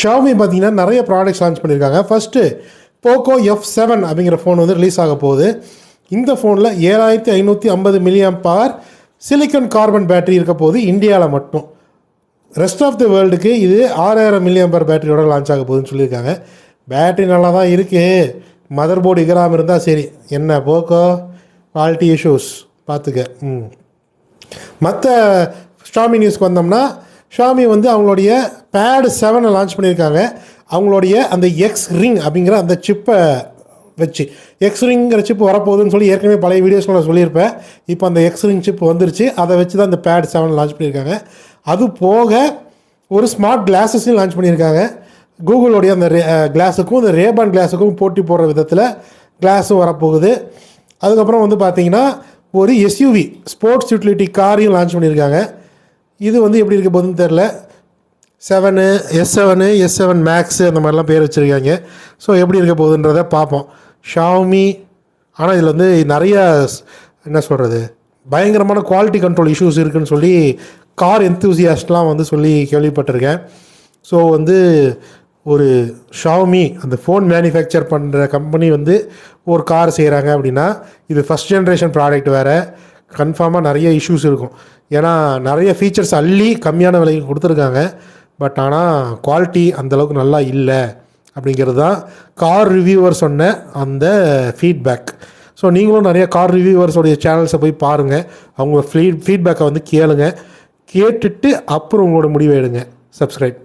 Xiaomi பார்த்தீங்கன்னா நிறைய products launch பண்ணியிருக்காங்க. ஃபஸ்ட்டு போக்கோ F7 அப்படிங்கிற ஃபோன் வந்து ரிலீஸ் ஆக போகுது. இந்த ஃபோனில் 7550 mAh சிலிக்கன் கார்பன் பேட்டரி இருக்க போகுது இந்தியாவில் மட்டும். ரெஸ்ட் ஆஃப் தி வேர்ல்டுக்கு இது 6000 mAh பேட்டரியோட லான்ச் ஆக போகுதுன்னு சொல்லியிருக்காங்க. பேட்டரி நல்லா தான் இருக்குது, மதர் போர்டு இகராமல் இருந்தால் சரி. என்ன போக்கோ குவாலிட்டி இஷ்யூஸ் பார்த்துக்க. மற்ற ஷாமி நியூஸ்க்கு வந்தோம்னா, ஷாமி வந்து அவங்களுடைய பேட் 7 லான்ச் பண்ணியிருக்காங்க. அவங்களுடைய அந்த எக்ஸ் ரிங் அப்படிங்கிற அந்த சிப்பை வச்சு, எக்ஸ் ரிங்கிற சிப் வரப்போகுதுன்னு சொல்லி ஏற்கனவே பழைய வீடியோஸில் நான் சொல்லியிருப்பேன். இப்போ அந்த எக்ஸ் ரிங் சிப் வந்துருச்சு. அதை வச்சு தான் அந்த பேட் 7 லான்ச் பண்ணியிருக்காங்க. அது போக ஒரு ஸ்மார்ட் கிளாஸஸையும் லான்ச் பண்ணியிருக்காங்க. கூகுளோடைய அந்த கிளாஸுக்கும் இந்த ரேபான் கிளாஸுக்கும் போட்டி போடுற விதத்தில் கிளாஸும் வரப்போகுது. அதுக்கப்புறம் வந்து பார்த்திங்கன்னா ஒரு எஸ்யூவி ஸ்போர்ட்ஸ் யூட்டிலிட்டி காரையும் லான்ச் பண்ணியிருக்காங்க. இது வந்து எப்படி இருக்க போகுதுன்னு தெரில. S7 மேக்ஸு அந்த மாதிரிலாம் பேர் வச்சுருக்காங்க. ஸோ எப்படி இருக்க போகுதுன்றதை பார்ப்போம். ஷாமி ஆனால் இதில் வந்து நிறைய என்ன சொல்கிறது, பயங்கரமான குவாலிட்டி கண்ட்ரோல் இஷ்யூஸ் இருக்குதுன்னு சொல்லி கார் என்தூசியாஸ்ட்லாம் வந்து சொல்லி கேள்விப்பட்டிருக்கேன். ஸோ வந்து ஒரு ஷாமி அந்த ஃபோன் மேனுஃபேக்சர் பண்ணுற கம்பெனி வந்து ஒரு கார் செய்கிறாங்க அப்படின்னா இது ஃபஸ்ட் ஜென்ரேஷன் ப்ராடக்ட் வேறு, கன்ஃபார்மாக நிறைய இஷ்யூஸ் இருக்கும். ஏன்னா நிறைய ஃபீச்சர்ஸ் அள்ளி கம்மியான விலைக்கு கொடுத்துருக்காங்க. பட் ஆனால் குவாலிட்டி அந்தளவுக்கு நல்லா இல்லை அப்படிங்கிறது தான் கார் ரிவ்யூவர் சொன்ன அந்த ஃபீட்பேக். ஸோ நீங்களும் நிறைய கார் ரிவ்யூவர்ஸோடைய சேனல்ஸை போய் பாருங்கள், அவங்க ஃபீட்பேக்கை வந்து கேளுங்க. கேட்டுட்டு அப்புறம் உங்களோட முடிவை எடுங்க. சப்ஸ்கிரைப்.